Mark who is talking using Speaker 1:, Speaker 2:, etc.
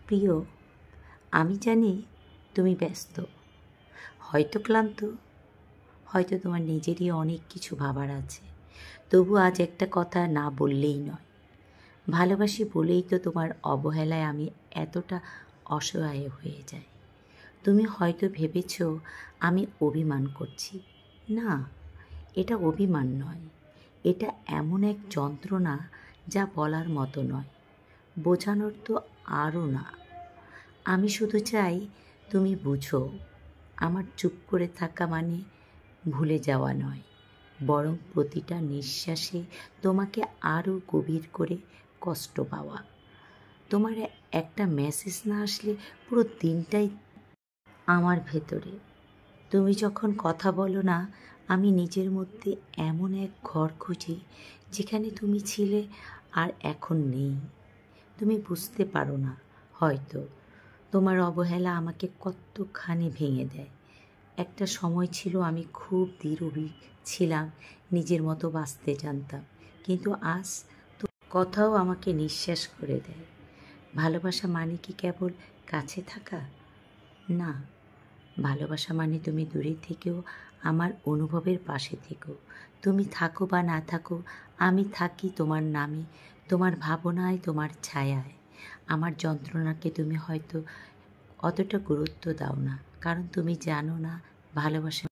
Speaker 1: প্রিয়, আমি জানি তুমি ব্যস্ত, হয়তো ক্লান্ত, হয়তো তোমার নিজেরই অনেক কিছু ভাবার আছে। তবু আজ একটা কথা না বললেই নয়। ভালোবাসি বলেই তো তোমার অবহেলায় আমি এতটা অসহায় হয়ে যাই। তুমি হয়তো ভেবেছ আমি অভিমান করছি। না, এটা অভিমান নয়, এটা এমন এক যন্ত্রণা যা বলার মতো নয়, বোঝানোর তো আরও না। আমি শুধু চাই তুমি বুঝো, আমার চুপ করে থাকা মানে ভুলে যাওয়া নয়, বরং প্রতিটা নিঃশ্বাসে তোমাকে আরও গভীর করে কষ্ট পাওয়া। তোমার একটা মেসেজ না আসলে পুরো দিনটাই আমার ভেতরে। তুমি যখন কথা বলো না, আমি নিজের মধ্যে এমন এক ঘর খুঁজি যেখানে তুমি ছিলে আর এখন নেই। তুমি বুঝতে পারো না হয়তো, তোমার অবহেলা আমাকে কতখানি ভেঙে দেয়। একটা সময় ছিল আমি খুব দৃঢ় ছিলাম, নিজের মতো বাঁচতে জানতাম, কিন্তু আজ তো কথাও আমাকে নিঃশ্বাস করে দেয়। ভালোবাসা মানে কি কেবল কাছে থাকা? না, ভালোবাসা মানে তুমি দূরে থেকেও আমার অনুভবের পাশে থেকো। তুমি থাকো বা না থাকো, আমি থাকি তোমার নামে, তোমার ভাবনায়, তোমার ছায়ায়। আমার যন্ত্রণাকে তুমি হয়তো অতটা গুরুত্ব দাও না, কারণ তুমি জানো না ভালোবাসা